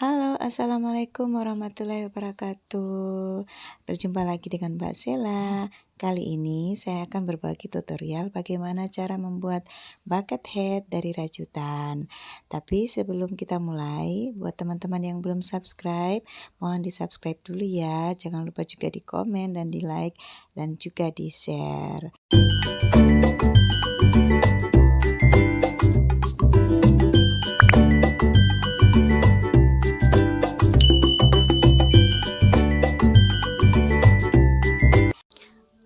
Halo, assalamualaikum warahmatullahi wabarakatuh. Berjumpa lagi dengan Mbak Sela. Kali ini saya akan berbagi tutorial bagaimana cara membuat bucket hat dari rajutan. Tapi sebelum kita mulai, buat teman-teman yang belum subscribe, mohon di subscribe dulu ya. Jangan lupa juga di komen dan di like dan juga di share.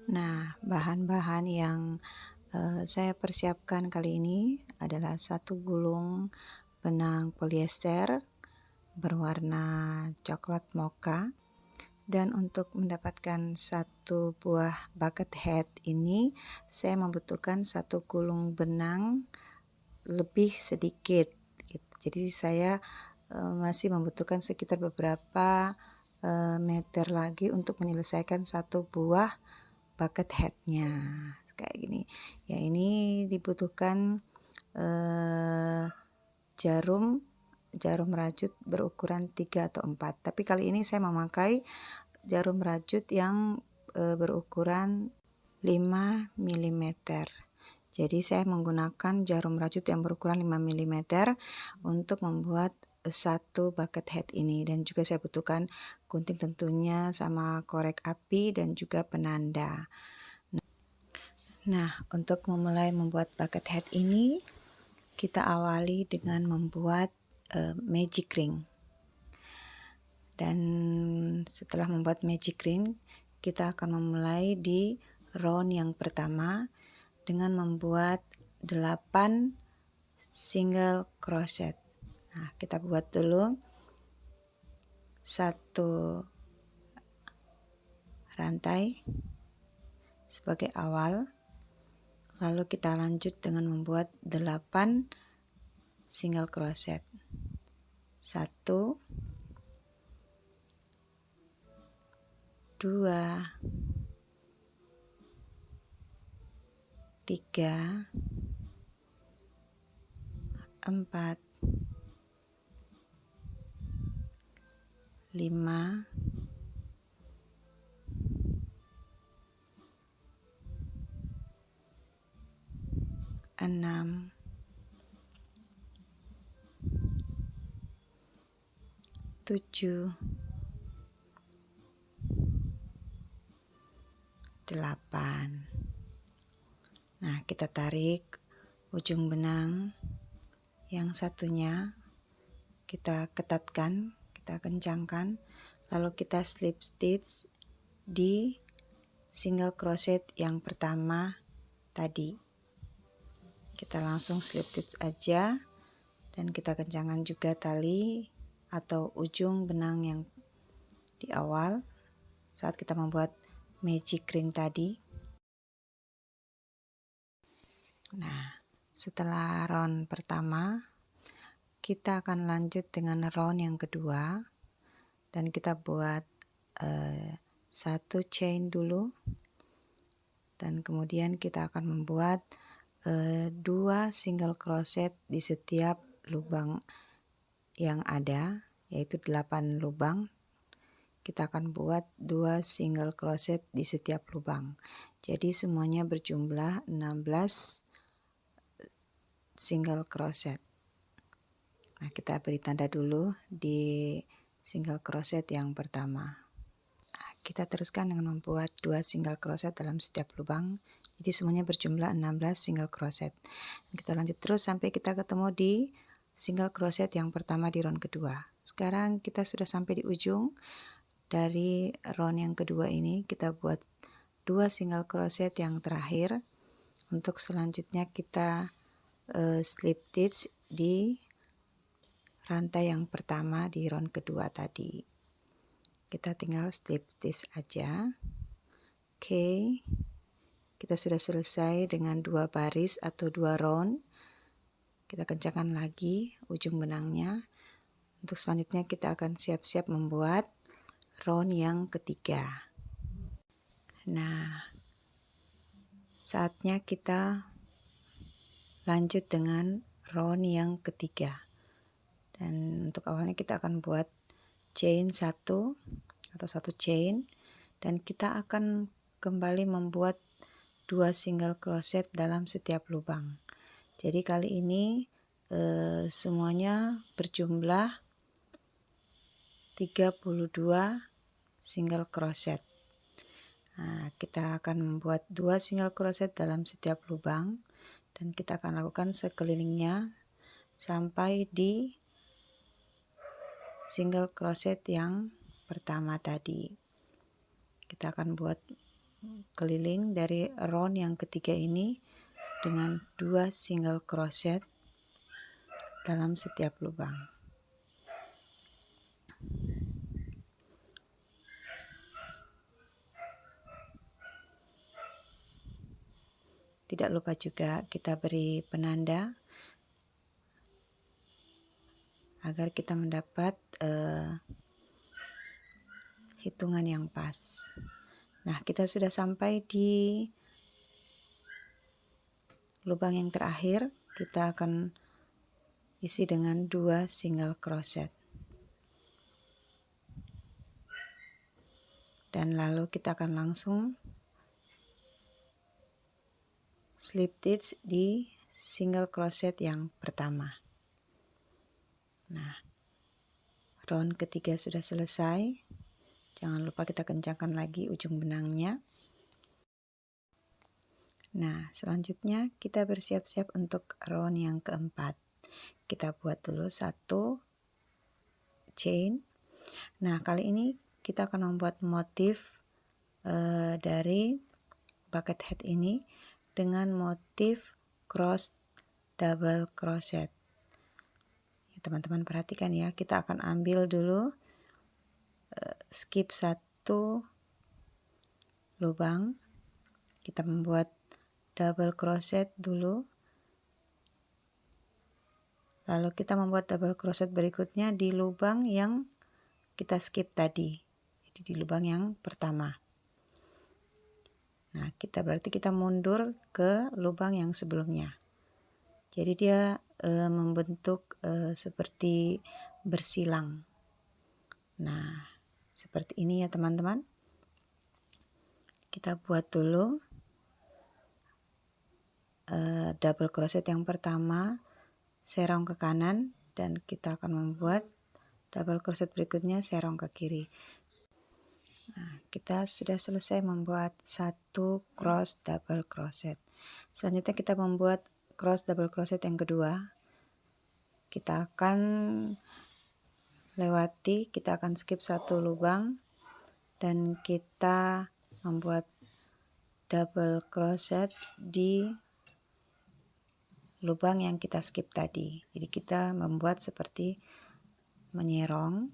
Nah, bahan-bahan yang saya persiapkan kali ini adalah satu gulung benang polyester berwarna coklat mocha, dan untuk mendapatkan satu buah bucket hat ini saya membutuhkan satu gulung benang lebih sedikit gitu. Jadi saya masih membutuhkan sekitar beberapa meter lagi untuk menyelesaikan satu buah bucket hatnya kayak gini ya. Ini dibutuhkan jarum rajut berukuran 3 atau 4, tapi kali ini saya memakai jarum rajut yang berukuran 5 mm. Jadi saya menggunakan jarum rajut yang berukuran 5 mm untuk membuat satu bucket hat ini, dan juga saya butuhkan gunting tentunya, sama korek api dan juga penanda. Nah, untuk memulai membuat bucket hat ini kita awali dengan membuat magic ring. Dan setelah membuat magic ring, kita akan memulai di round yang pertama dengan membuat 8 single crochet. Nah, kita buat dulu satu rantai sebagai awal, lalu kita lanjut dengan membuat 8 single crochet. 1, 2, 3, 4, 5, 6, 7, 8. Nah, kita tarik ujung benang yang satunya, kita ketatkan, kita kencangkan, lalu kita slip stitch di single crochet yang pertama tadi. Kita langsung slip stitch aja, dan kita kencangkan juga tali atau ujung benang yang di awal saat kita membuat magic ring tadi. Nah, setelah round pertama, kita akan lanjut dengan round yang kedua, dan kita buat satu chain dulu, dan kemudian kita akan membuat 2 single crochet di setiap lubang yang ada, yaitu 8 lubang. Kita akan buat 2 single crochet di setiap lubang, jadi semuanya berjumlah 16 single crochet. Nah, kita beri tanda dulu di single crochet yang pertama. Nah, kita teruskan dengan membuat 2 single crochet dalam setiap lubang, jadi semuanya berjumlah 16 single crochet. Kita lanjut terus sampai kita ketemu di single crochet yang pertama di round kedua. Sekarang kita sudah sampai di ujung dari round yang kedua ini. Kita buat 2 single crochet yang terakhir. Untuk selanjutnya kita slip stitch di rantai yang pertama di round kedua tadi. Kita tinggal slip stitch aja. Oke, kita sudah selesai dengan 2 baris atau 2 round. Kita kencangkan lagi ujung benangnya. Untuk selanjutnya kita akan siap-siap membuat round yang ketiga. Nah, saatnya kita lanjut dengan round yang ketiga. Dan untuk awalnya kita akan buat chain 1 atau 1 chain, dan kita akan kembali membuat 2 single crochet dalam setiap lubang. Jadi kali ini semuanya berjumlah 32 single crochet. Nah, kita akan membuat 2 single crochet dalam setiap lubang, dan kita akan lakukan sekelilingnya sampai di single crochet yang pertama tadi. Kita akan buat keliling dari round yang ketiga ini dengan 2 single crochet dalam setiap lubang. Tidak lupa juga kita beri penanda agar kita mendapat hitungan yang pas. Nah, kita sudah sampai di lubang yang terakhir. Kita akan isi dengan 2 single crochet. Dan lalu kita akan langsung slip stitch di single crochet yang pertama. Nah, round ketiga sudah selesai. Jangan lupa kita kencangkan lagi ujung benangnya. Nah, selanjutnya kita bersiap-siap untuk round yang keempat. Kita buat dulu 1 chain. Nah, kali ini kita akan membuat motif dari bucket hat ini dengan motif cross double crochet. Ya, teman-teman perhatikan ya, kita akan ambil dulu skip 1 lubang, kita membuat double crochet dulu, lalu kita membuat double crochet berikutnya di lubang yang kita skip tadi, jadi di lubang yang pertama. Nah, berarti kita mundur ke lubang yang sebelumnya. Jadi dia membentuk seperti bersilang. Nah, seperti ini ya teman-teman. Kita buat dulu double crochet yang pertama, serong ke kanan, dan kita akan membuat double crochet berikutnya serong ke kiri. Nah, kita sudah selesai membuat 1 cross double crochet. Selanjutnya kita membuat cross double crochet yang kedua. Kita akan lewati, kita akan skip 1 lubang, dan kita membuat double crochet di lubang yang kita skip tadi. Jadi kita membuat seperti menyerong.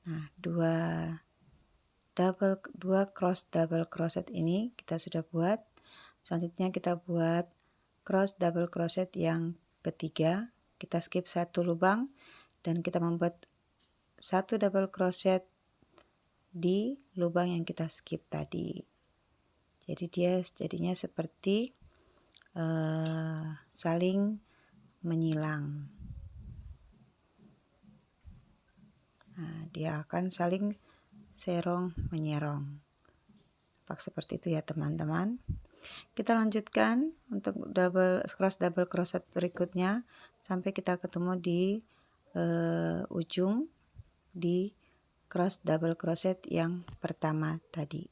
Nah, 2 cross double crochet ini kita sudah buat. Selanjutnya kita buat cross double crochet yang ketiga. Kita skip 1 lubang dan kita membuat 1 double crochet di lubang yang kita skip tadi. Jadi dia jadinya seperti saling menyilang. Nah, dia akan saling serong menyerong. Nampak seperti itu ya teman-teman. Kita lanjutkan untuk cross double crochet berikutnya sampai kita ketemu di ujung di cross double crochet yang pertama tadi.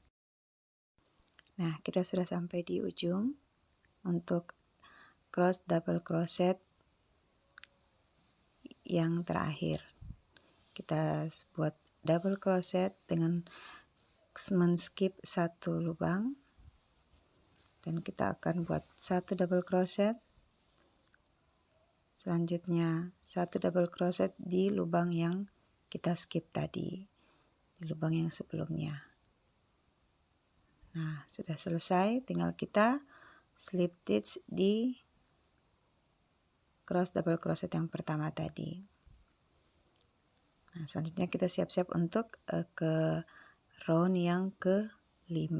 Nah, kita sudah sampai di ujung untuk cross double crochet yang terakhir. Kita buat double crochet dengan men-skip 1 lubang, dan kita akan buat 1 double crochet, selanjutnya 1 double crochet di lubang yang kita skip tadi, di lubang yang sebelumnya. Nah, sudah selesai, tinggal kita slip stitch di cross double crochet yang pertama tadi. Nah, selanjutnya kita siap-siap untuk ke round yang ke-5.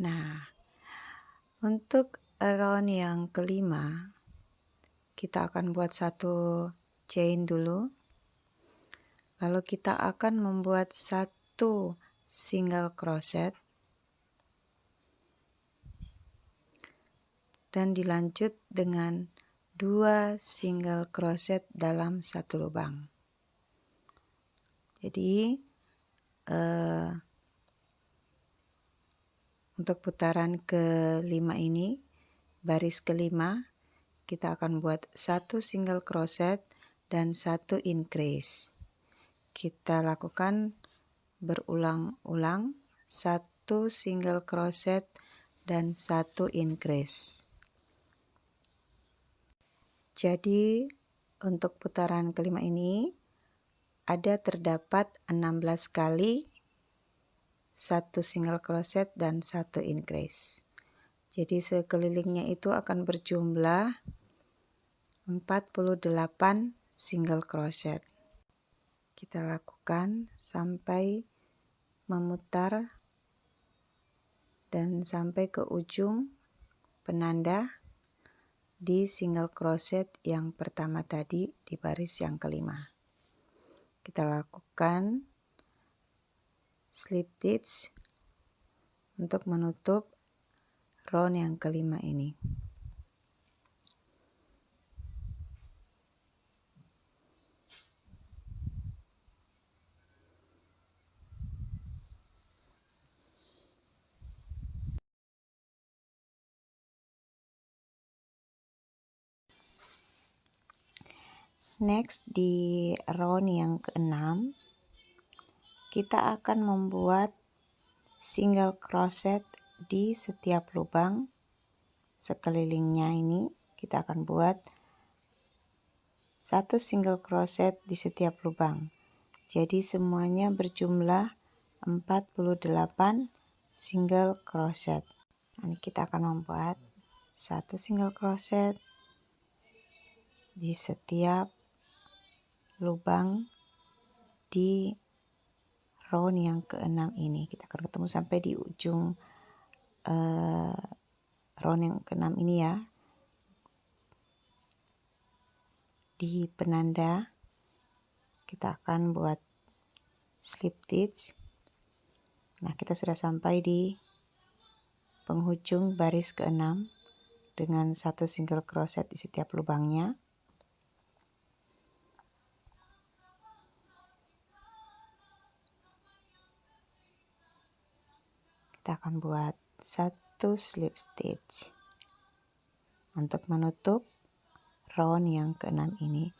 Nah, untuk round yang kelima, kita akan buat satu chain dulu, lalu kita akan membuat satu single crochet dan dilanjut dengan 2 single crochet dalam satu lubang. Jadi untuk putaran kelima ini, baris kelima, kita akan buat satu single crochet dan satu increase. Kita lakukan berulang-ulang, satu single crochet dan satu increase. Jadi untuk putaran kelima ini terdapat 16 kali satu single crochet dan satu increase. Jadi sekelilingnya itu akan berjumlah 48 single crochet. Kita lakukan sampai memutar dan sampai ke ujung penanda di single crochet yang pertama tadi di baris yang kelima. Kita lakukan slip stitch untuk menutup round yang kelima ini. Next, di round yang keenam, kita akan membuat single crochet di setiap lubang sekelilingnya ini. Kita akan buat satu single crochet di setiap lubang. Jadi semuanya berjumlah 48 single crochet. Nah, kita akan membuat satu single crochet di setiap lubang di round yang keenam ini. Kita akan ketemu sampai di ujung round yang keenam ini ya. Di penanda kita akan buat slip stitch. Nah, kita sudah sampai di penghujung baris keenam dengan satu single crochet di setiap lubangnya. Kita akan buat satu slip stitch untuk menutup round yang keenam ini.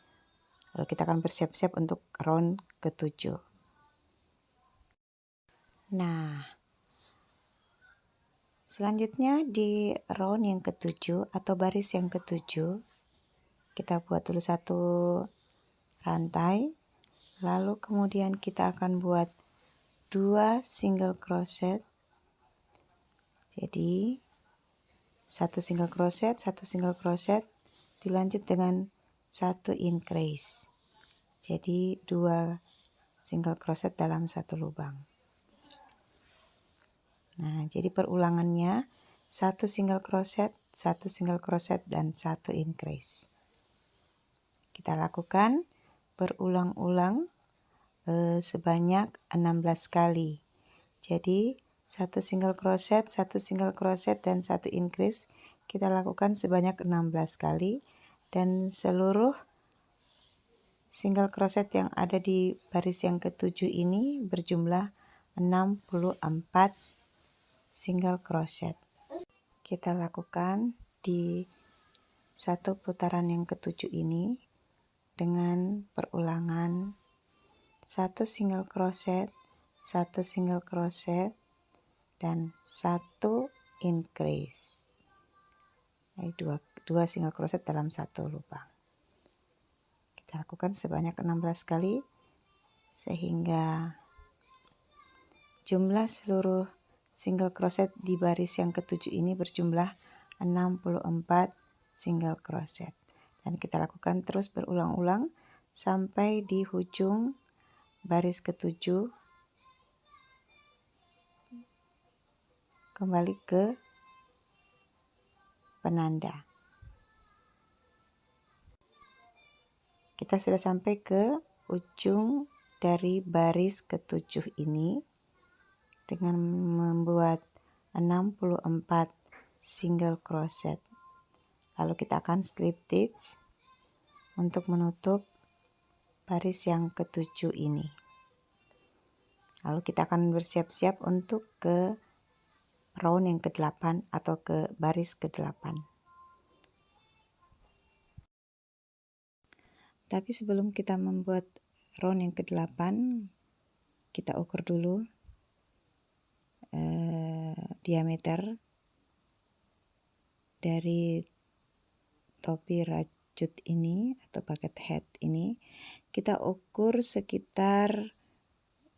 Lalu kita akan bersiap-siap untuk round ke-7. Nah, selanjutnya di round yang ke-7 atau baris yang ke-7, kita buat dulu satu rantai, lalu kemudian kita akan buat 2 single crochet. Jadi satu single crochet dilanjut dengan satu increase. Jadi 2 single crochet dalam satu lubang. Nah, jadi perulangannya satu single crochet, dan satu increase. Kita lakukan berulang-ulang sebanyak 16 kali. Jadi satu single crochet, dan satu increase kita lakukan sebanyak 16 kali, dan seluruh single crochet yang ada di baris yang ke-7 ini berjumlah 64 single crochet. Kita lakukan di satu putaran yang ke-7 ini dengan perulangan satu single crochet, dan satu increase. Dua single crochet dalam satu lubang. Kita lakukan sebanyak 16 kali sehingga jumlah seluruh single crochet di baris yang ke-7 ini berjumlah 64 single crochet. Dan kita lakukan terus berulang-ulang sampai di ujung baris ke-7. Kembali ke penanda. Kita sudah sampai ke ujung dari baris ke-7 ini dengan membuat 64 single crochet. Lalu kita akan slip stitch untuk menutup baris yang ke-7 ini. Lalu kita akan bersiap-siap untuk ke round yang ke-8 atau ke baris ke-8. Tapi sebelum kita membuat round yang ke-8, kita ukur dulu diameter dari topi rajut ini atau bucket hat ini. Kita ukur sekitar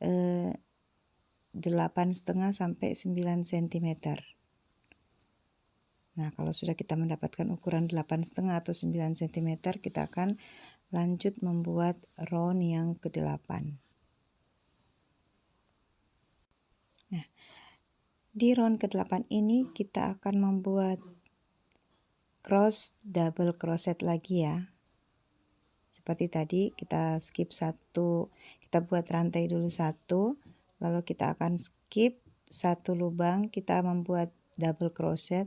8,5 sampai 9 cm. Nah, kalau sudah kita mendapatkan ukuran 8,5 atau 9 cm, kita akan lanjut membuat round yang ke-8. Nah, di round ke-8 ini kita akan membuat cross double crochet lagi ya. Seperti tadi kita skip satu, kita buat rantai dulu satu, lalu kita akan skip satu lubang, kita membuat double crochet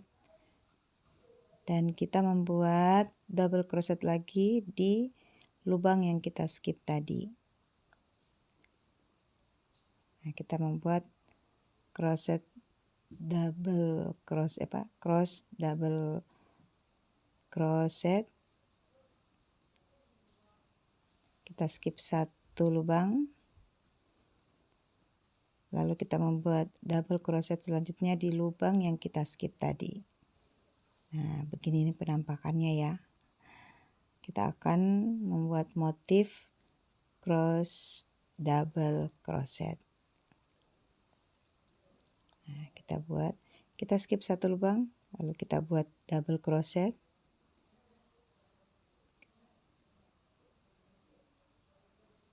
dan kita membuat double crochet lagi di lubang yang kita skip tadi. Nah, kita membuat crochet double crochet cross double crochet. Kita skip satu lubang, lalu kita membuat double crochet selanjutnya di lubang yang kita skip tadi. Nah, begini ini penampakannya ya. Kita akan membuat motif cross double crochet. Nah, kita skip satu lubang, lalu kita buat double crochet.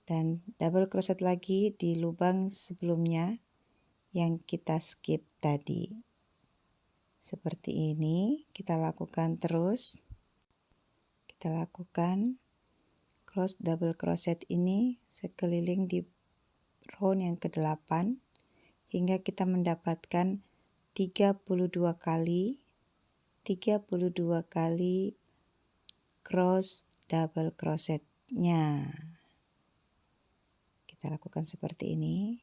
Dan double crochet lagi di lubang sebelumnya yang kita skip tadi. Seperti ini kita lakukan terus. Kita lakukan cross double crochet ini sekeliling di round yang ke-8 hingga kita mendapatkan 32 kali cross double crochetnya. Kita lakukan seperti ini.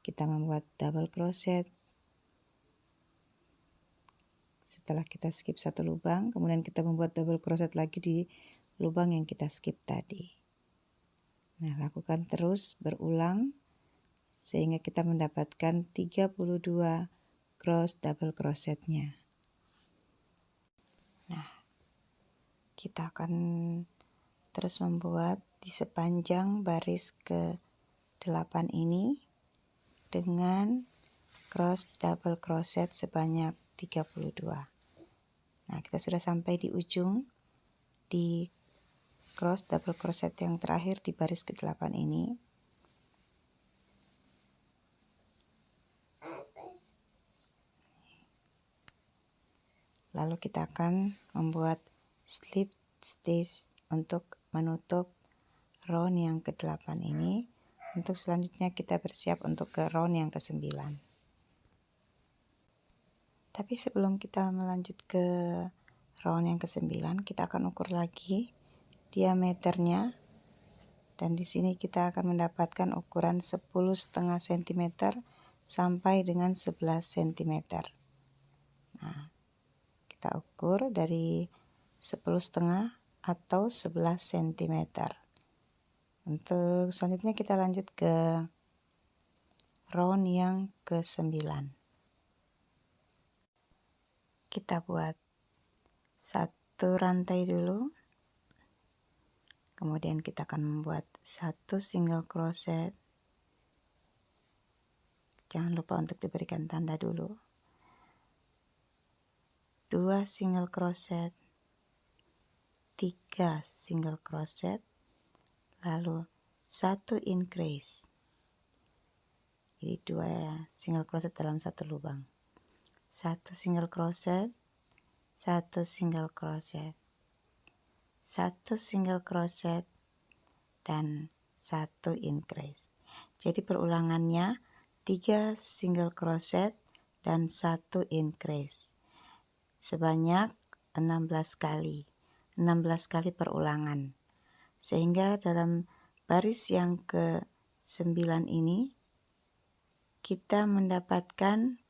Kita membuat double crochet. Setelah kita skip satu lubang, kemudian kita membuat double crochet lagi di lubang yang kita skip tadi. Nah, lakukan terus berulang sehingga kita mendapatkan 32 cross double crochetnya. Nah, kita akan terus membuat di sepanjang baris ke-8 ini dengan cross double crochet sebanyak 32. Nah, kita sudah sampai di ujung di cross double crochet yang terakhir di baris ke-8 ini. Lalu kita akan membuat slip stitch untuk menutup round yang ke-8 ini. Untuk selanjutnya kita bersiap untuk ke round yang ke-9. Tapi sebelum kita melanjut ke round yang ke-9, kita akan ukur lagi diameternya. Dan di sini kita akan mendapatkan ukuran 10,5 cm sampai dengan 11 cm. Nah, kita ukur dari 10,5 atau 11 cm. Untuk selanjutnya kita lanjut ke round yang ke-9. Kita buat satu rantai dulu, kemudian kita akan membuat satu single crochet. Jangan lupa untuk diberikan tanda dulu. 2 single crochet, 3 single crochet, lalu 1 increase. Jadi 2 single crochet dalam satu lubang. 1 single crochet, 1 single crochet, 1 single crochet, dan 1 increase. Jadi perulangannya 3 single crochet dan 1 increase sebanyak 16 kali. 16 kali perulangan. Sehingga dalam baris yang ke-9 ini kita mendapatkan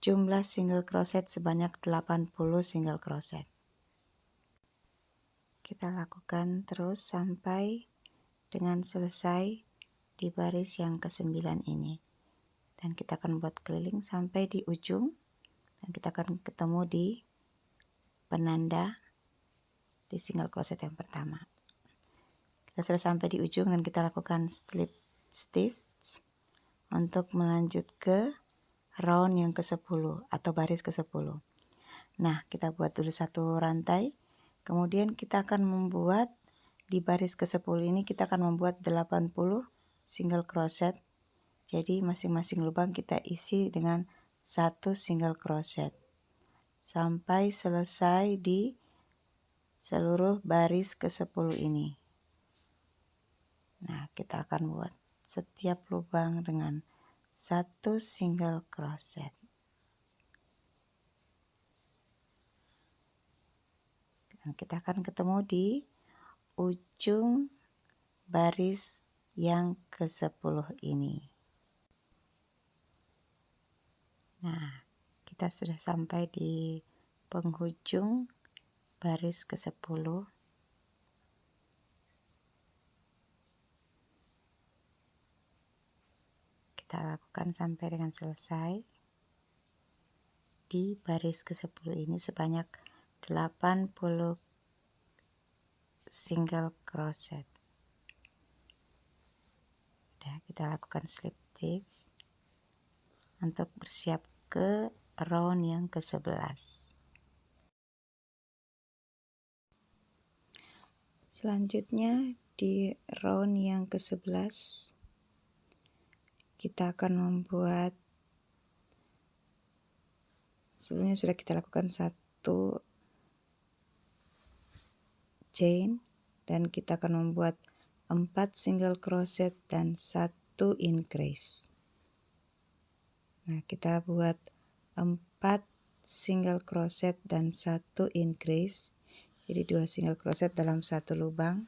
jumlah single crochet sebanyak 80 single crochet. Kita lakukan terus sampai dengan selesai di baris yang ke-9 ini. Dan kita akan buat keliling sampai di ujung, dan kita akan ketemu di penanda di single crochet yang pertama. Kita sudah sampai di ujung dan kita lakukan slip stitch untuk melanjut ke round yang ke-10 atau baris ke-10. Nah, kita buat dulu satu rantai, kemudian kita akan membuat di baris ke-10 ini kita akan membuat 80 single crochet. Jadi masing-masing lubang kita isi dengan 1 single crochet sampai selesai di seluruh baris ke-10 ini. Nah, kita akan buat setiap lubang dengan 1 single crochet. Dan kita akan ketemu di ujung baris yang ke-10 ini. Nah, kita sudah sampai di penghujung baris ke-10. Kita lakukan sampai dengan selesai. Di baris ke-10 ini sebanyak 80 single crochet. Udah, kita lakukan slip stitch untuk bersiap ke round yang ke-11. Selanjutnya di round yang ke-11 kita akan membuat, sebelumnya sudah kita lakukan 1 chain dan kita akan membuat 4 single crochet dan 1 increase. Nah, kita buat 4 single crochet dan 1 increase. Jadi 2 single crochet dalam 1 lubang.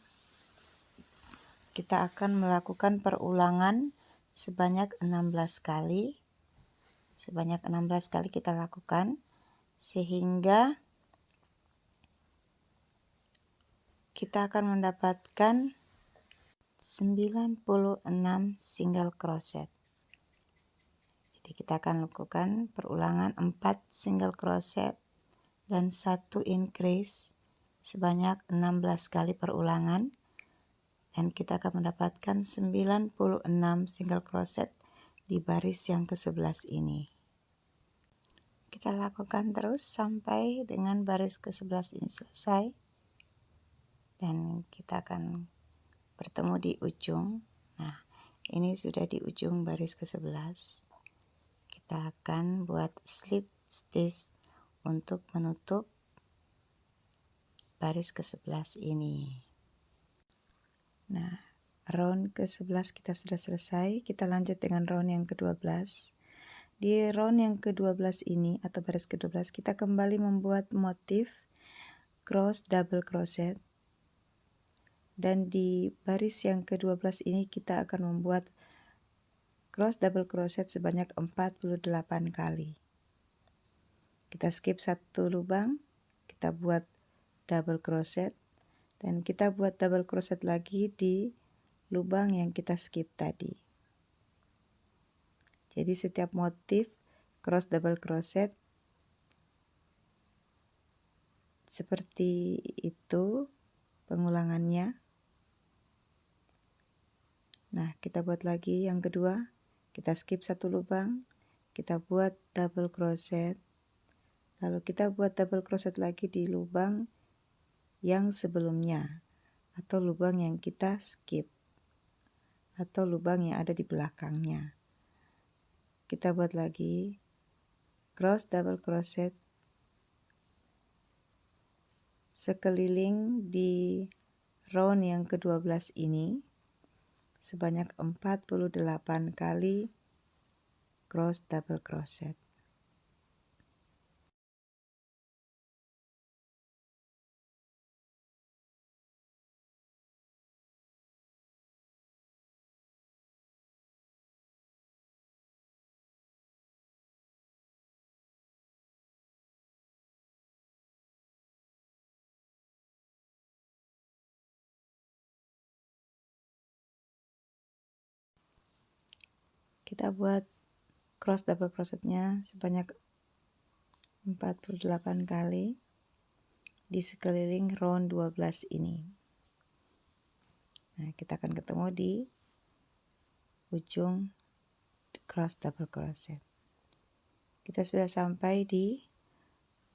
Kita akan melakukan perulangan sebanyak 16 kali. Sebanyak 16 kali kita lakukan sehingga kita akan mendapatkan 96 single crochet. Jadi kita akan lakukan perulangan 4 single crochet dan 1 increase sebanyak 16 kali perulangan, dan kita akan mendapatkan 96 single crochet di baris yang ke-11 ini. Kita lakukan terus sampai dengan baris ke-11 ini selesai, dan kita akan bertemu di ujung. Nah, ini sudah di ujung baris ke-11. Kita akan buat slip stitch untuk menutup baris ke-11 ini. Nah, round ke-11 kita sudah selesai. Kita lanjut dengan round yang ke-12. Di round yang ke-12 ini atau baris ke-12 kita kembali membuat motif cross double crochet. Dan di baris yang ke-12 ini kita akan membuat cross double crochet sebanyak 48 kali. Kita skip 1 lubang, kita buat double crochet, dan kita buat double crochet lagi di lubang yang kita skip tadi. Jadi setiap motif cross double crochet seperti itu pengulangannya. Nah, kita buat lagi yang kedua. Kita skip 1 lubang, kita buat double crochet, lalu kita buat double crochet lagi di lubang yang sebelumnya atau lubang yang kita skip atau lubang yang ada di belakangnya. kita buat lagi cross double crochet sekeliling di round yang ke-12 ini sebanyak 48 kali cross double crochet. Kita buat cross double crochetnya sebanyak 48 kali di sekeliling round 12 ini. Nah, kita akan ketemu di ujung cross double crochet. Kita sudah sampai di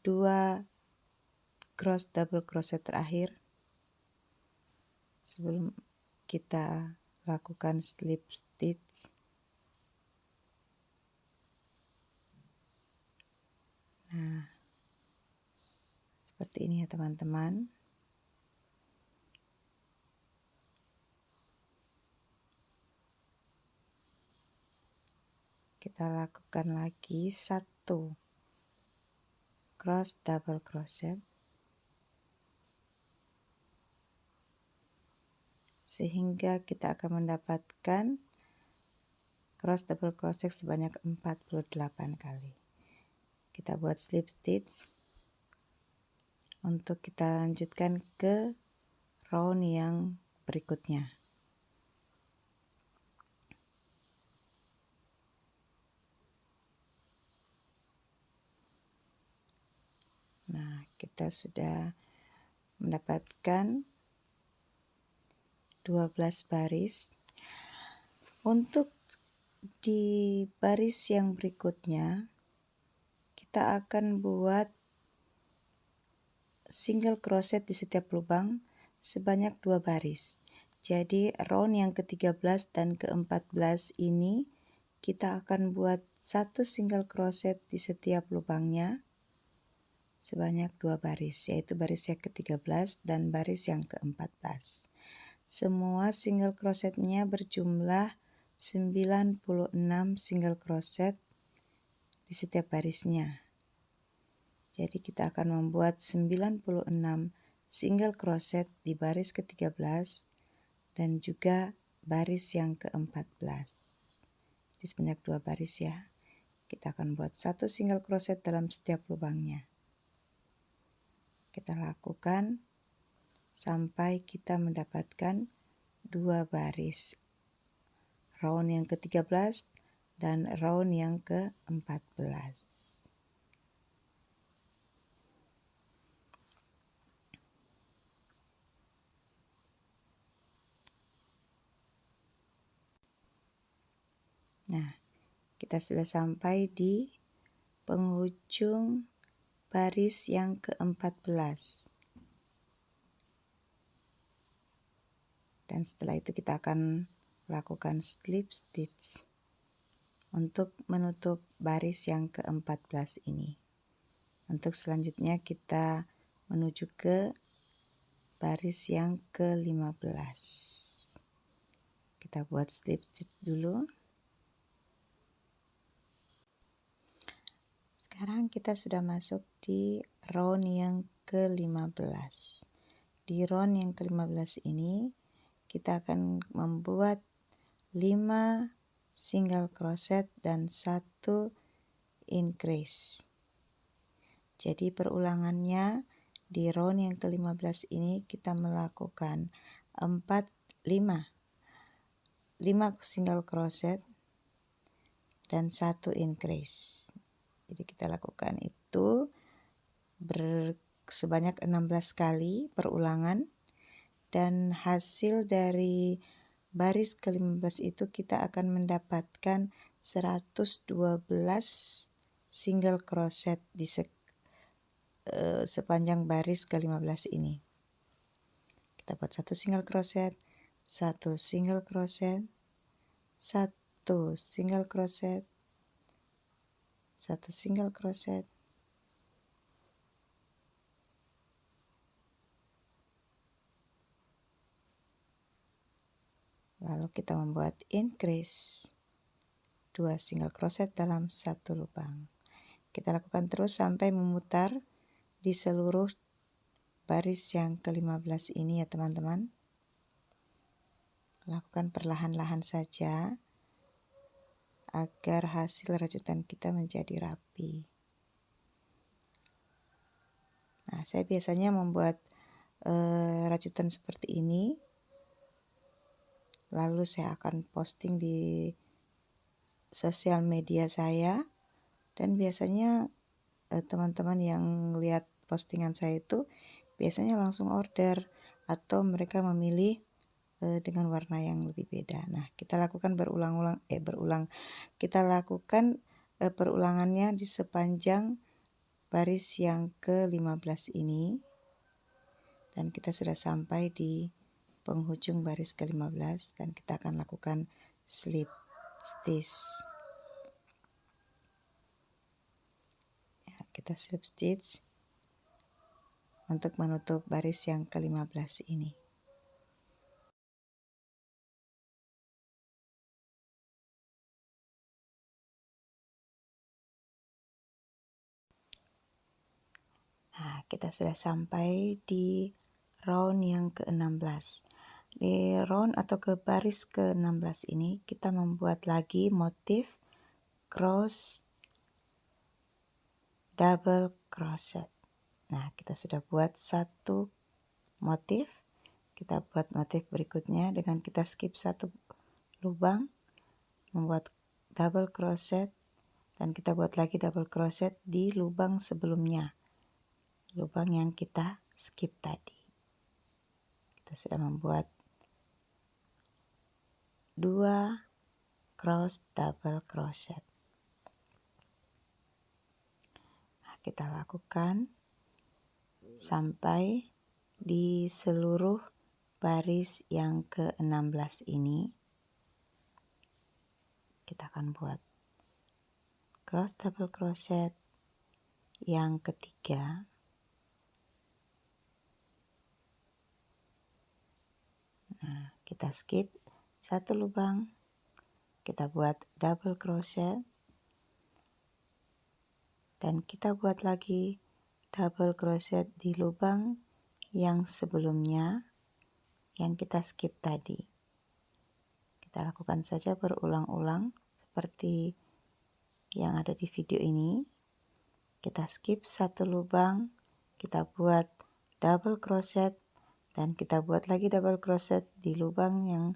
2 cross double crochet terakhir sebelum kita lakukan slip stitch. Nah, seperti ini ya teman-teman. Kita lakukan lagi 1 cross double crochet sehingga kita akan mendapatkan cross double crochet sebanyak 48 kali. Kita buat slip stitch untuk kita lanjutkan ke round yang berikutnya. Nah, kita sudah mendapatkan 12 baris. Untuk di baris yang berikutnya kita akan buat single crochet di setiap lubang sebanyak 2 baris. Jadi round yang ke-13 dan ke-14 ini kita akan buat 1 single crochet di setiap lubangnya sebanyak 2 baris, yaitu baris yang ke-13 dan baris yang ke-14. Semua single crochetnya berjumlah 96 single crochet di setiap barisnya. Jadi kita akan membuat 96 single crochet di baris ke-13 dan juga baris yang ke-14. Jadi sebanyak 2 baris ya. Kita akan buat 1 single crochet dalam setiap lubangnya. Kita lakukan sampai kita mendapatkan 2 baris. Round yang ke-13 dan round yang ke-14. Nah, kita sudah sampai di penghujung baris yang ke-14. Dan setelah itu kita akan lakukan slip stitch untuk menutup baris yang ke-14 ini. Untuk selanjutnya kita menuju ke baris yang ke-15. Kita buat slip stitch dulu. Sekarang kita sudah masuk di round yang ke-15. Di round yang ke-15 ini kita akan membuat 5 single crochet dan 1 increase. Jadi perulangannya di round yang ke-15 ini kita melakukan 5 single crochet dan 1 increase. Jadi kita lakukan itu sebanyak 16 kali perulangan, dan hasil dari baris ke-15 itu kita akan mendapatkan 112 single crochet di sepanjang baris ke-15 ini. Kita buat 1 single crochet, 1 single crochet, 1 single crochet, 1 single crochet, lalu kita membuat increase 2 single crochet dalam 1 lubang. Kita lakukan terus sampai memutar di seluruh baris yang ke-15 ini ya teman-teman. Lakukan perlahan-lahan saja agar hasil rajutan kita menjadi rapi. Nah, saya biasanya membuat rajutan seperti ini, lalu saya akan posting di sosial media saya, dan biasanya teman-teman yang lihat postingan saya itu biasanya langsung order atau mereka memilih dengan warna yang lebih beda. Nah, kita lakukan kita lakukan perulangannya di sepanjang baris yang ke-15 ini, dan kita sudah sampai di penghujung baris ke-15 dan kita akan lakukan slip stitch. Ya, kita slip stitch untuk menutup baris yang ke-15 ini. Nah, kita sudah sampai di round yang ke-16. Di round atau ke baris ke-16 ini kita membuat lagi motif cross double crochet. Nah, kita sudah buat satu motif. Kita buat motif berikutnya dengan kita skip satu lubang, membuat double crochet, dan kita buat lagi double crochet di lubang sebelumnya, lubang yang kita skip tadi. Kita sudah membuat 2 cross double crochet. Nah, kita lakukan sampai di seluruh baris yang ke-16 ini. Kita akan buat cross double crochet yang ketiga. Nah, kita skip satu lubang, kita buat double crochet, dan kita buat lagi double crochet di lubang yang sebelumnya yang kita skip tadi. Kita lakukan saja berulang-ulang seperti yang ada di video ini. Kita skip satu lubang, kita buat double crochet, dan kita buat lagi double crochet di lubang yang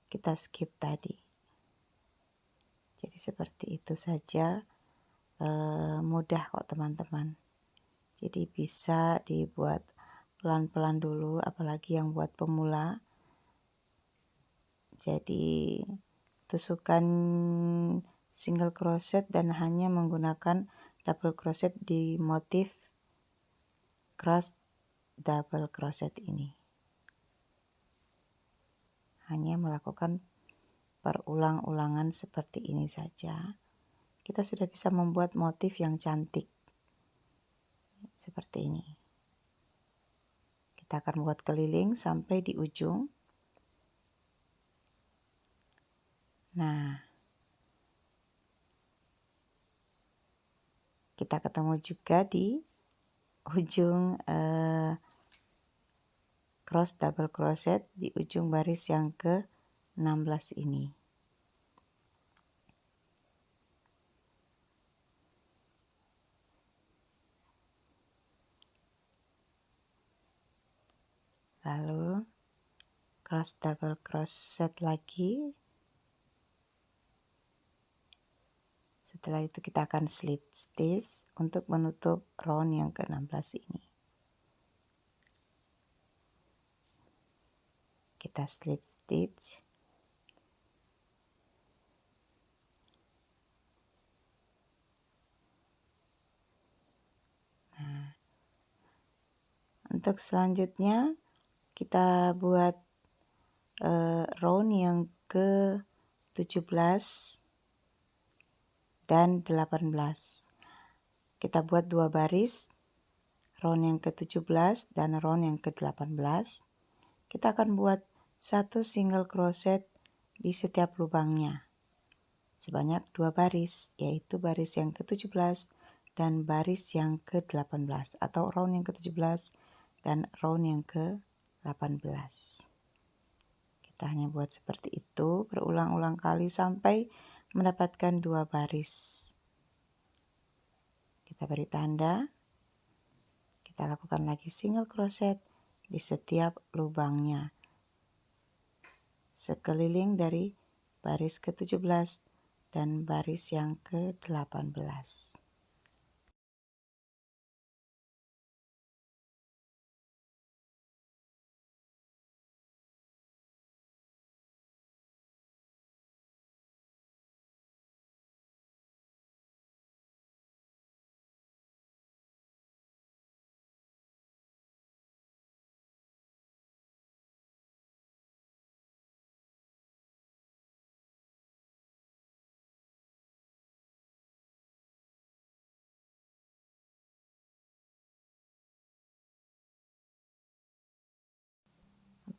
kita skip tadi. Jadi seperti itu saja, mudah kok teman-teman. Jadi bisa dibuat pelan-pelan dulu, apalagi yang buat pemula. Jadi tusukan single crochet dan hanya menggunakan double crochet di motif cross double crochet ini. Hanya melakukan perulang-ulangan seperti ini saja, kita sudah bisa membuat motif yang cantik seperti ini. Kita akan buat keliling sampai di ujung. Nah, kita ketemu juga di ujung cross double crochet di ujung baris yang ke-16 ini. Lalu cross double crochet lagi. Setelah itu kita akan slip stitch untuk menutup round yang ke-16 ini. Kita slip stitch. Nah, untuk selanjutnya kita buat round yang ke-17 dan 18. kita buat 2 baris round yang ke-17 dan round yang ke-18. Kita akan buat 1 single crochet di setiap lubangnya sebanyak 2 baris, yaitu baris yang ke-17 dan baris yang ke-18 atau round yang ke-17 dan round yang ke-18. Kita hanya buat seperti itu berulang-ulang kali sampai mendapatkan 2 baris. Kita beri tanda, kita lakukan lagi single crochet di setiap lubangnya sekeliling dari baris ke-17 dan baris yang ke-18.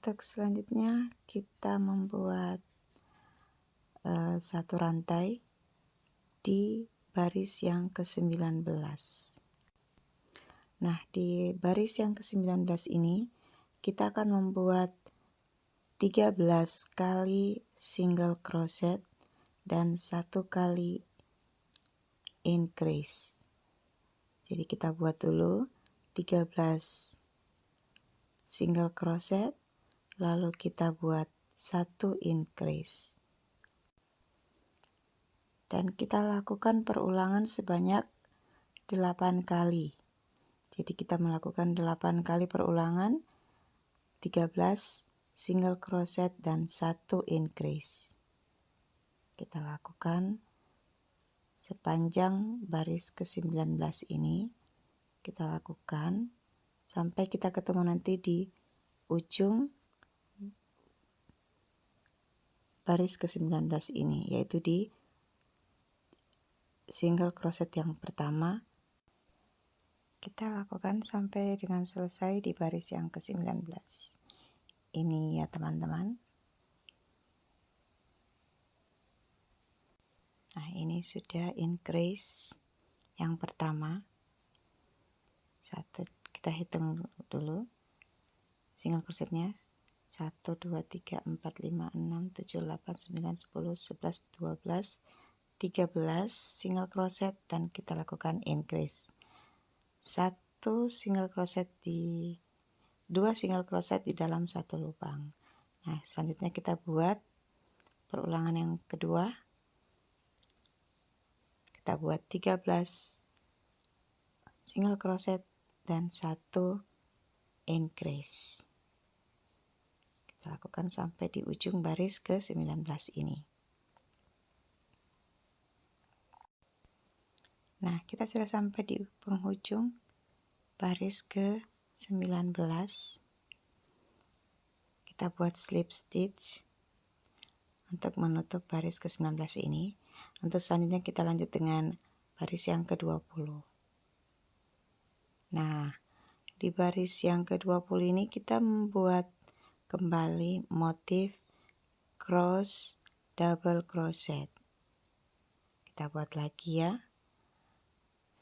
Untuk selanjutnya kita membuat satu rantai di baris yang ke-19. Nah, di baris yang ke-19 ini kita akan membuat 13 kali single crochet dan 1 kali increase. Jadi kita buat dulu 13 single crochet, lalu kita buat 1 increase. Dan kita lakukan perulangan sebanyak 8 kali. Jadi kita melakukan 8 kali perulangan, 13 single crochet dan 1 increase. Kita lakukan sepanjang baris ke-19 ini. Kita lakukan sampai kita ketemu nanti di ujung baris ke-19 ini, yaitu di single crochet yang pertama. Kita lakukan sampai dengan selesai di baris yang ke-19. Ini ya teman-teman. Nah, ini sudah increase yang pertama. Kita hitung dulu single crochetnya. 1, 2, 3, 4, 5, 6, 7, 8, 9, 10, 11, 12, 13 single crochet dan kita lakukan increase. 2 single crochet di dalam 1 lubang. Nah, selanjutnya kita buat perulangan yang kedua. Kita buat 13 single crochet dan 1 increase. Kita lakukan sampai di ujung baris ke-19 ini. Nah, kita sudah sampai di penghujung baris ke-19. Kita buat slip stitch untuk menutup baris ke-19 ini. Untuk selanjutnya kita lanjut dengan baris yang ke-20. Nah, di baris yang ke-20 ini kita membuat kembali motif cross double crochet. Kita buat lagi ya,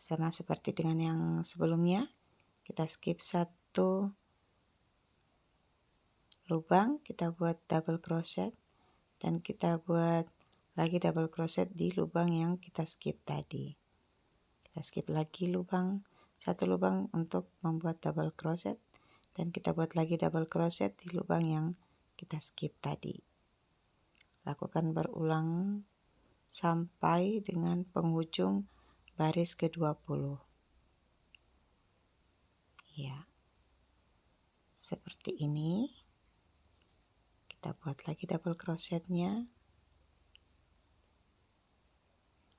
sama seperti dengan yang sebelumnya. Kita skip 1 lubang, kita buat double crochet dan kita buat lagi double crochet di lubang yang kita skip tadi. Kita skip lagi 1 lubang untuk membuat double crochet dan kita buat lagi double crochet di lubang yang kita skip tadi. Lakukan berulang sampai dengan penghujung baris ke-20. Ya, seperti ini. Kita buat lagi double crochetnya.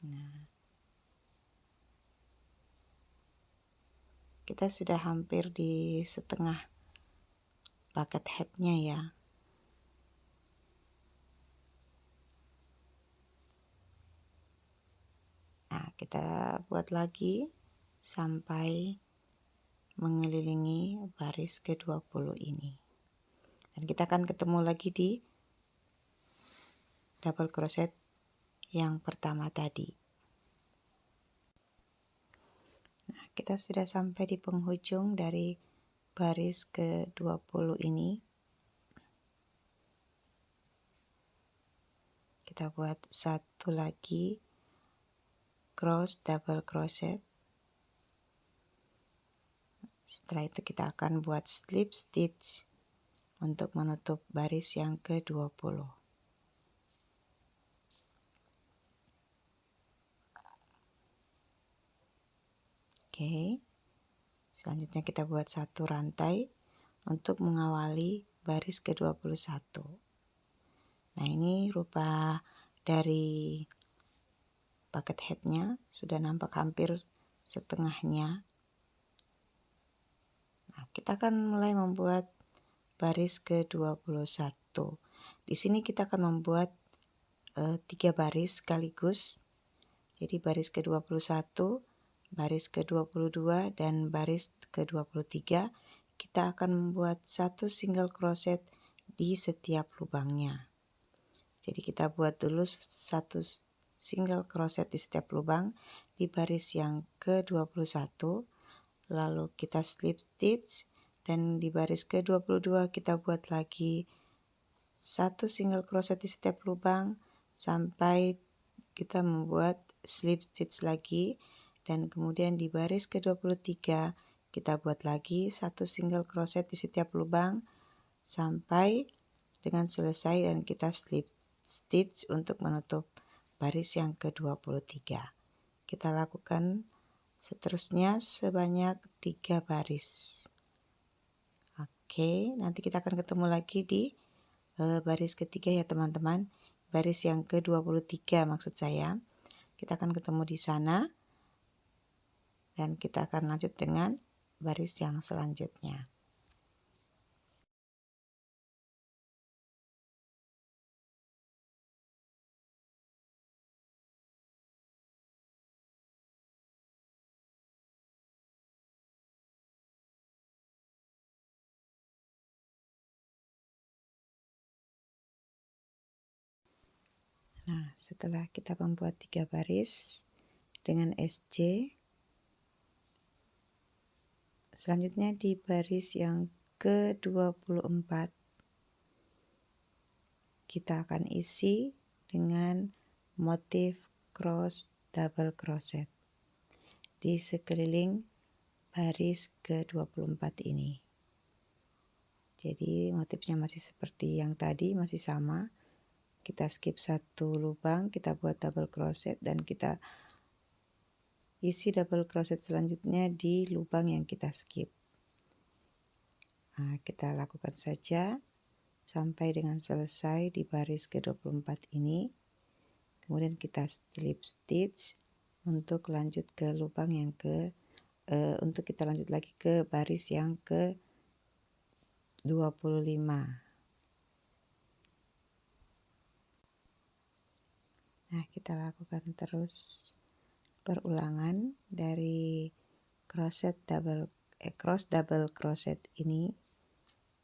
Nah, kita sudah hampir di setengah bucket headnya ya. Nah, kita buat lagi sampai mengelilingi baris ke-20 ini. Dan kita akan ketemu lagi di double crochet yang pertama tadi. Nah, kita sudah sampai di penghujung dari baris ke-20 ini. Kita buat satu lagi cross double crochet. Setelah itu kita akan buat slip stitch untuk menutup baris yang ke-20. Oke. Selanjutnya kita buat satu rantai untuk mengawali baris ke-21. Nah, ini rupa dari bucket headnya sudah nampak hampir setengahnya. Nah, kita akan mulai membuat baris ke-21. Di sini kita akan membuat 3 baris sekaligus. Jadi baris ke-21, baris ke-22 dan baris ke-23 kita akan membuat satu single crochet di setiap lubangnya. Jadi kita buat dulu satu single crochet di setiap lubang di baris yang ke-21, lalu kita slip stitch, dan di baris ke-22 kita buat lagi satu single crochet di setiap lubang sampai kita membuat slip stitch lagi, dan kemudian di baris ke-23 kita buat lagi satu single crochet di setiap lubang sampai dengan selesai, dan kita slip stitch untuk menutup baris yang ke-23. Kita lakukan seterusnya sebanyak 3 baris. Oke, nanti kita akan ketemu lagi di baris ketiga ya teman-teman. Baris yang ke-23 maksud saya. Kita akan ketemu di sana dan kita akan lanjut dengan baris yang selanjutnya. Nah, setelah kita membuat 3 baris dengan SJ, selanjutnya di baris yang ke-24 kita akan isi dengan motif cross double crochet di sekeliling baris ke-24 ini. Jadi motifnya masih seperti yang tadi, masih sama. Kita skip satu lubang, kita buat double crochet dan kita isi double crochet selanjutnya di lubang yang kita skip. Nah, kita lakukan saja sampai dengan selesai di baris ke-24 ini. Kemudian kita slip stitch untuk lanjut ke lubang yang untuk kita lanjut lagi ke baris yang ke-25. Nah, kita lakukan terus perulangan dari cross double crochet ini.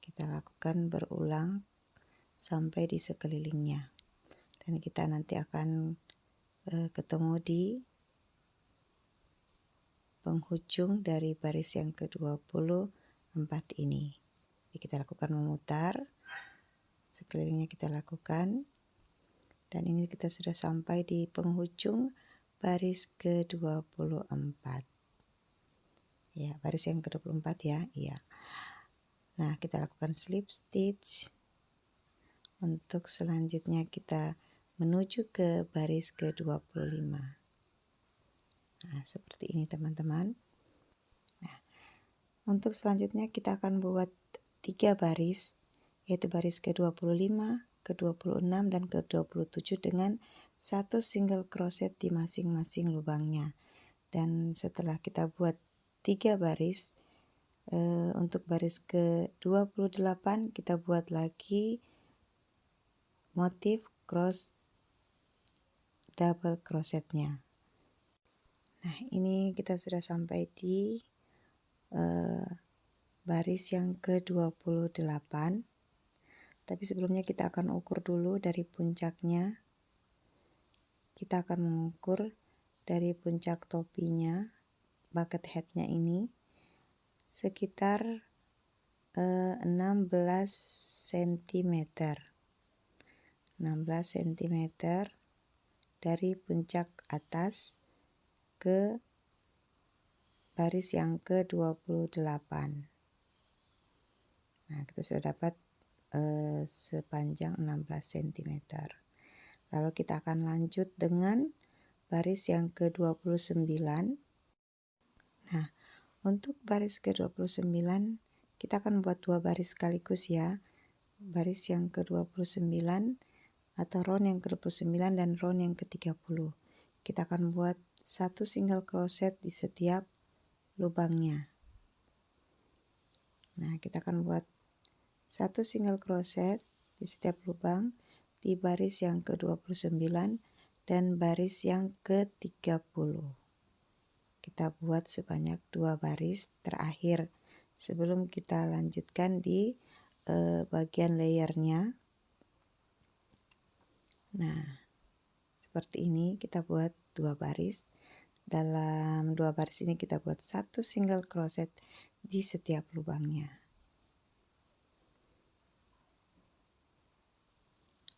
Kita lakukan berulang sampai di sekelilingnya. Dan kita nanti akan ketemu di penghujung dari baris yang ke-24 ini. Jadi kita lakukan memutar, sekelilingnya kita lakukan. Dan ini kita sudah sampai di penghujung baris ke-24. Ya, baris yang ke-24 ya. Iya. Nah, kita lakukan slip stitch. Untuk selanjutnya kita menuju ke baris ke-25. Nah, seperti ini teman-teman. Nah, untuk selanjutnya kita akan buat 3 baris, yaitu baris ke-25, ke-26 dan ke-27 dengan satu single crochet di masing-masing lubangnya. Dan setelah kita buat 3 baris, untuk baris ke-28 kita buat lagi motif cross double crochetnya. Nah, ini kita sudah sampai di baris yang ke-28. Tapi sebelumnya kita akan ukur dulu dari puncaknya. Kita akan mengukur dari puncak topinya, bucket headnya ini, sekitar 16 cm. 16 cm dari puncak atas ke baris yang ke-28. Nah, kita sudah dapat sepanjang 16 cm. Lalu kita akan lanjut dengan baris yang ke-29. Nah, untuk baris ke-29 kita akan buat 2 baris sekaligus ya. Baris yang ke-29 atau round yang ke-29 dan round yang ke-30. Kita akan buat 1 single crochet di setiap lubangnya. Nah, kita akan buat 1 single crochet di setiap lubang di baris yang ke-29 dan baris yang ke-30. Kita buat sebanyak 2 baris terakhir sebelum kita lanjutkan di bagian layernya. Nah, seperti ini kita buat 2 baris. Dalam 2 baris ini kita buat 1 single crochet di setiap lubangnya.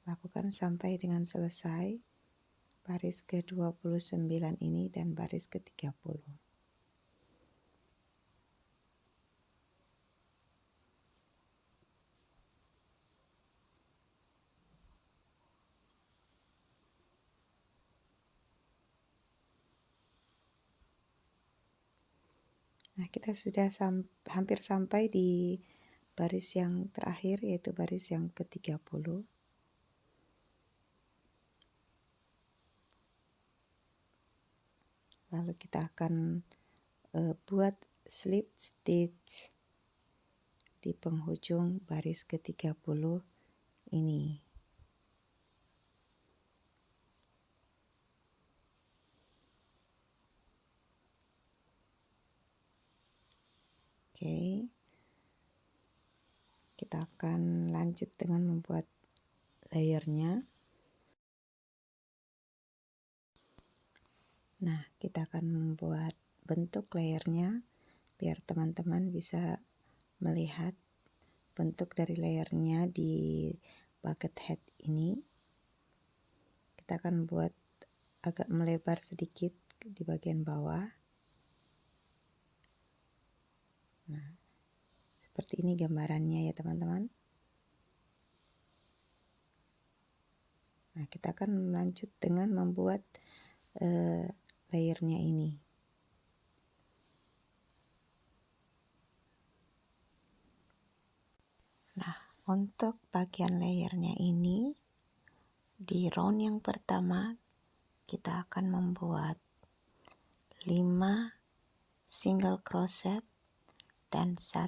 Lakukan sampai dengan selesai baris ke-29 ini dan baris ke-30. Nah, kita sudah hampir sampai di baris yang terakhir, yaitu baris yang ke-30. Lalu kita akan buat slip stitch di penghujung baris ke-30 ini. Oke. Kita akan lanjut dengan membuat layernya. Nah, kita akan membuat bentuk layernya biar teman-teman bisa melihat bentuk dari layernya di bucket head ini. Kita akan buat agak melebar sedikit di bagian bawah. Nah, seperti ini gambarannya ya teman-teman. Nah, kita akan lanjut dengan membuat layernya ini. Nah, untuk bagian layernya ini, di round yang pertama kita akan membuat 5 single crochet dan 1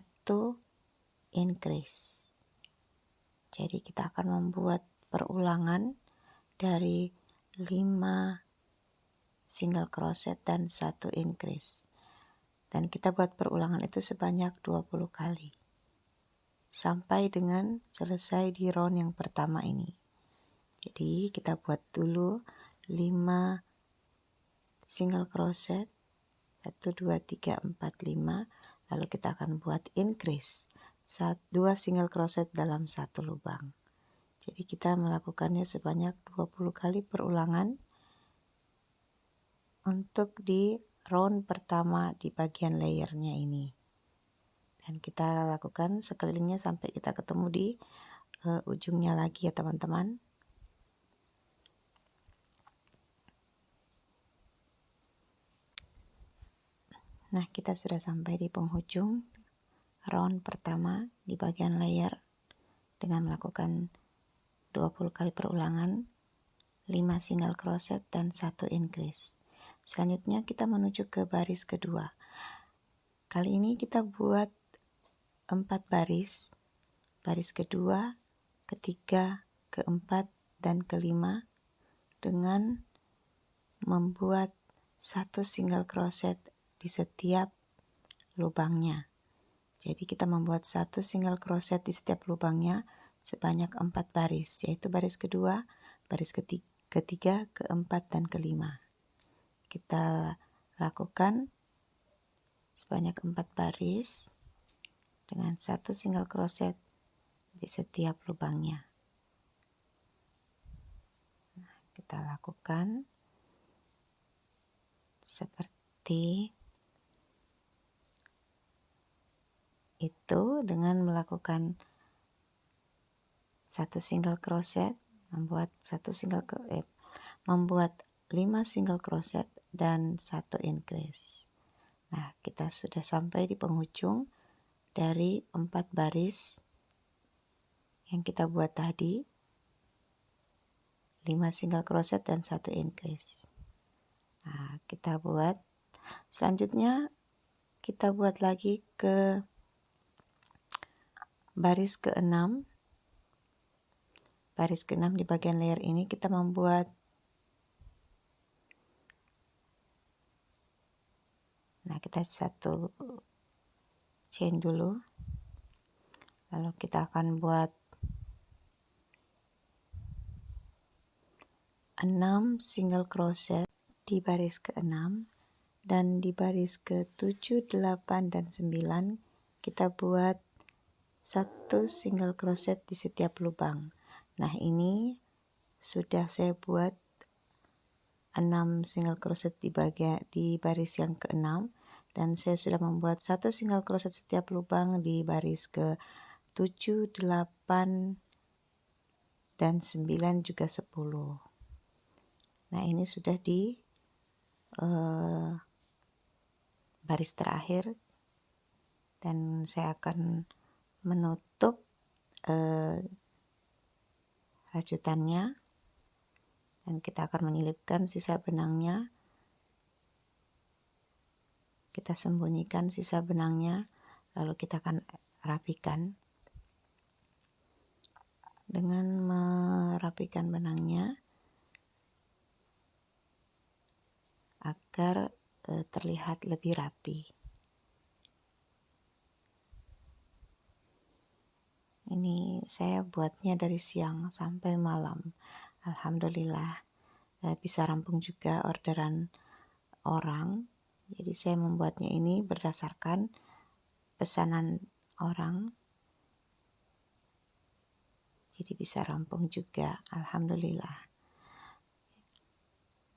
increase. Jadi kita akan membuat perulangan dari 5 single crochet dan 1 increase. Dan kita buat perulangan itu sebanyak 20 kali. Sampai dengan selesai di round yang pertama ini. Jadi kita buat dulu 5 single crochet 1, 2, 3, 4, 5. Lalu kita akan buat increase 2 single crochet dalam 1 lubang. Jadi kita melakukannya sebanyak 20 kali perulangan untuk di round pertama di bagian layernya ini. Dan kita lakukan sekelilingnya sampai kita ketemu di ujungnya lagi ya teman-teman. Nah, kita sudah sampai di penghujung round pertama di bagian layer dengan melakukan 20 kali perulangan, 5 single crochet dan 1 increase. Selanjutnya kita menuju ke baris kedua. Kali ini kita buat 4 baris. Baris kedua, ketiga, keempat, dan kelima dengan membuat 1 single crochet di setiap lubangnya. Jadi kita membuat 1 single crochet di setiap lubangnya sebanyak 4 baris, yaitu baris kedua, baris ketiga, keempat, dan kelima. Kita lakukan sebanyak 4 baris dengan 1 single crochet di setiap lubangnya. Nah, kita lakukan seperti itu dengan melakukan 1 single crochet, membuat 5 single crochet dan 1 increase. Nah, kita sudah sampai di penghujung dari 4 baris yang kita buat tadi, 5 single crochet dan 1 increase. Nah, kita buat selanjutnya, kita buat lagi ke baris ke-6. Baris ke-6 di bagian layer ini kita membuat, nah kita 1 chain dulu, lalu kita akan buat 6 single crochet di baris ke-6, dan di baris ke-7, 8, dan 9 kita buat 1 single crochet di setiap lubang. Nah, ini sudah saya buat 6 single crochet di baris yang ke-6, dan saya sudah membuat 1 single crochet setiap lubang di baris ke-7, 8, dan 9, juga 10. Nah, ini sudah di baris terakhir, dan saya akan menutup rajutannya, dan kita akan menyelipkan sisa benangnya. Kita sembunyikan sisa benangnya, lalu kita akan rapikan. Dengan merapikan benangnya agar terlihat lebih rapi. Ini saya buatnya dari siang sampai malam. Alhamdulillah bisa rampung juga orderan orang. Jadi saya membuatnya ini berdasarkan pesanan orang. Jadi bisa rampung juga, alhamdulillah.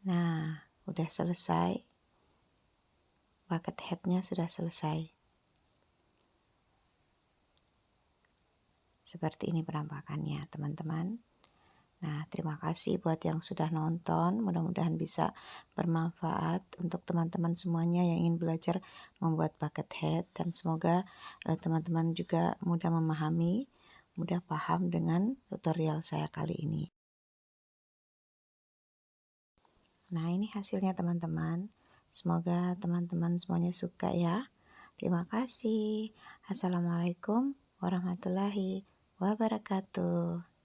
Nah, udah selesai. Bucket headnya sudah selesai. Seperti ini penampakannya, teman-teman. Nah, terima kasih buat yang sudah nonton. Mudah-mudahan bisa bermanfaat untuk teman-teman semuanya yang ingin belajar membuat bucket head, dan semoga teman-teman juga mudah memahami, mudah paham dengan tutorial saya kali ini. Nah, ini hasilnya teman-teman. Semoga teman-teman semuanya suka ya. Terima kasih. Assalamualaikum warahmatullahi wabarakatuh.